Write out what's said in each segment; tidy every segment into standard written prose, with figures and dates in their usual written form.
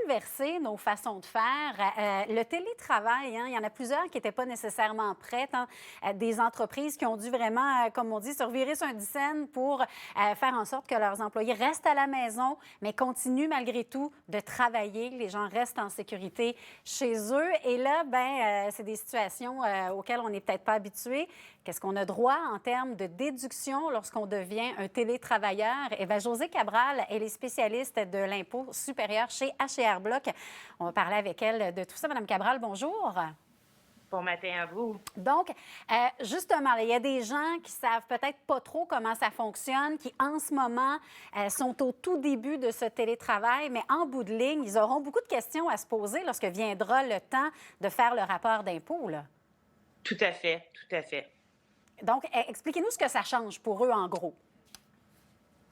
bouleversé nos façons de faire. Le télétravail, hein, il y en a plusieurs qui n'étaient pas nécessairement prêtes. Hein. Des entreprises qui ont dû vraiment, comme on dit, se revirer sur un dixaine pour faire en sorte que leurs employés restent à la maison, mais continuent malgré tout de travailler. Les gens restent en sécurité chez eux. Et là, c'est des situations auxquelles on n'est peut-être pas habitué. Qu'est-ce qu'on a droit en termes de déduction lorsqu'on devient un télétravailleur? Josée Cabral, elle est spécialiste de l'impôt supérieur chez H&R Block. On va parler avec elle de tout ça. Madame Cabral, bonjour. Bon matin à vous. Donc, justement, il y a des gens qui savent peut-être pas trop comment ça fonctionne, qui en ce moment sont au tout début de ce télétravail, mais en bout de ligne, ils auront beaucoup de questions à se poser lorsque viendra le temps de faire le rapport d'impôt, là. Tout à fait, tout à fait. Donc, expliquez-nous ce que ça change pour eux, en gros.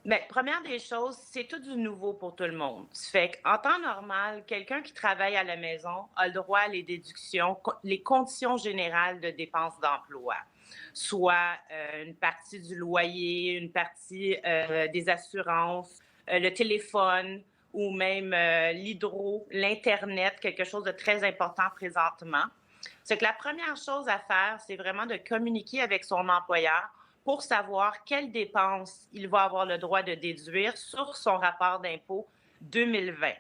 Bien, première des choses, c'est tout du nouveau pour tout le monde. Ça fait qu'en temps normal, quelqu'un qui travaille à la maison a le droit à les déductions, les conditions générales de dépenses d'emploi, soit une partie du loyer, une partie des assurances, le téléphone ou même l'hydro, l'Internet, quelque chose de très important présentement. C'est que la première chose à faire, c'est vraiment de communiquer avec son employeur pour savoir quelles dépenses il va avoir le droit de déduire sur son rapport d'impôt 2020.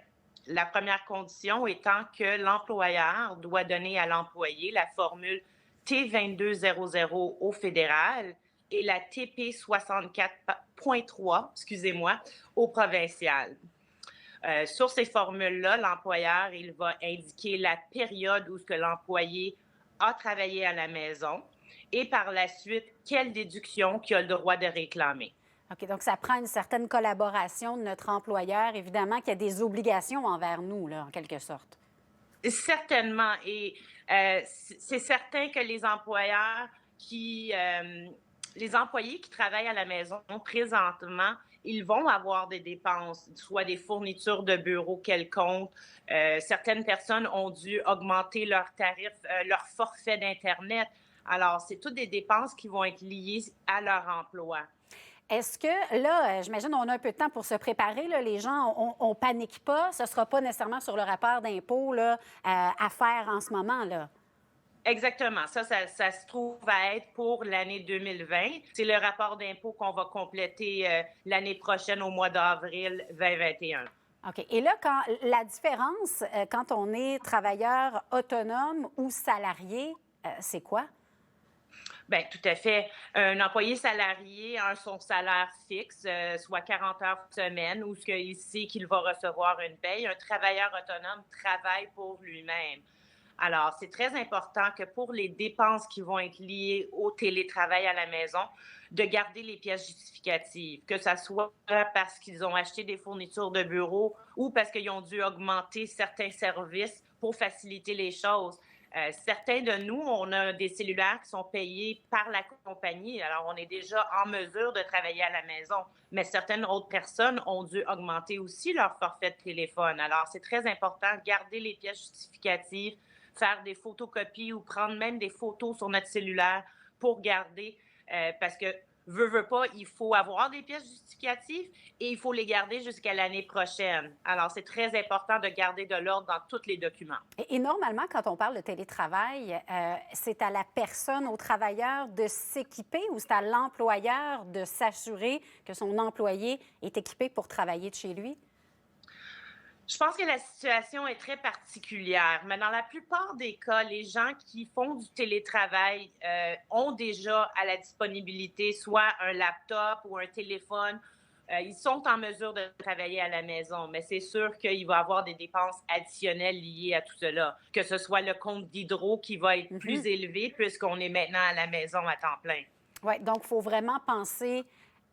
La première condition étant que l'employeur doit donner à l'employé la formule T2200 au fédéral et la TP 64.3, excusez-moi, au provincial. Sur ces formules-là, l'employeur, il va indiquer la période où ce que l'employé a travaillé à la maison et par la suite, quelle déduction qu'il a le droit de réclamer. OK, donc ça prend une certaine collaboration de notre employeur, évidemment, qui a des obligations envers nous, là, en quelque sorte. Certainement. Et c'est certain que les employés qui travaillent à la maison présentement, ils vont avoir des dépenses, soit des fournitures de bureau quelconques. Certaines personnes ont dû augmenter leurs tarifs, leur forfait d'Internet. Alors, c'est toutes des dépenses qui vont être liées à leur emploi. Est-ce que, là, j'imagine on a un peu de temps pour se préparer, là, les gens, on panique pas, ce ne sera pas nécessairement sur le rapport d'impôt là, à faire en ce moment, là? Exactement. Ça se trouve à être pour l'année 2020. C'est le rapport d'impôt qu'on va compléter l'année prochaine au mois d'avril 2021. OK. Et là, la différence, quand on est travailleur autonome ou salarié, c'est quoi? Bien, tout à fait. Un employé salarié a son salaire fixe, soit 40 heures semaine, ou ce qu'il sait qu'il va recevoir une paye. Un travailleur autonome travaille pour lui-même. Alors, c'est très important que pour les dépenses qui vont être liées au télétravail à la maison, de garder les pièces justificatives, que ce soit parce qu'ils ont acheté des fournitures de bureau ou parce qu'ils ont dû augmenter certains services pour faciliter les choses. Certains de nous, on a des cellulaires qui sont payés par la compagnie. Alors, on est déjà en mesure de travailler à la maison. Mais certaines autres personnes ont dû augmenter aussi leur forfait de téléphone. Alors, c'est très important de garder les pièces justificatives, faire des photocopies ou prendre même des photos sur notre cellulaire pour garder, parce que veut pas, il faut avoir des pièces justificatives et il faut les garder jusqu'à l'année prochaine. Alors, c'est très important de garder de l'ordre dans tous les documents. Et normalement, quand on parle de télétravail, c'est à la personne, au travailleur de s'équiper ou c'est à l'employeur de s'assurer que son employé est équipé pour travailler de chez lui? Je pense que la situation est très particulière, mais dans la plupart des cas, les gens qui font du télétravail ont déjà à la disponibilité soit un laptop ou un téléphone. Ils sont en mesure de travailler à la maison, mais c'est sûr qu'il va y avoir des dépenses additionnelles liées à tout cela, que ce soit le compte d'hydro qui va être plus élevé puisqu'on est maintenant à la maison à temps plein. Oui, donc il faut vraiment penser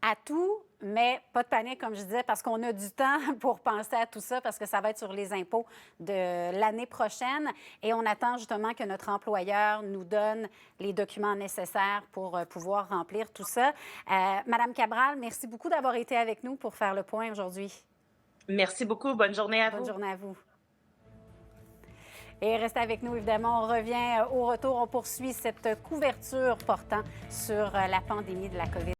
à tout, mais pas de panique, comme je disais, parce qu'on a du temps pour penser à tout ça, parce que ça va être sur les impôts de l'année prochaine. Et on attend justement que notre employeur nous donne les documents nécessaires pour pouvoir remplir tout ça. Madame Cabral, merci beaucoup d'avoir été avec nous pour faire le point aujourd'hui. Merci beaucoup. Bonne journée à vous. Bonne journée à vous. Et restez avec nous, évidemment. On revient au retour. On poursuit cette couverture portant sur la pandémie de la COVID.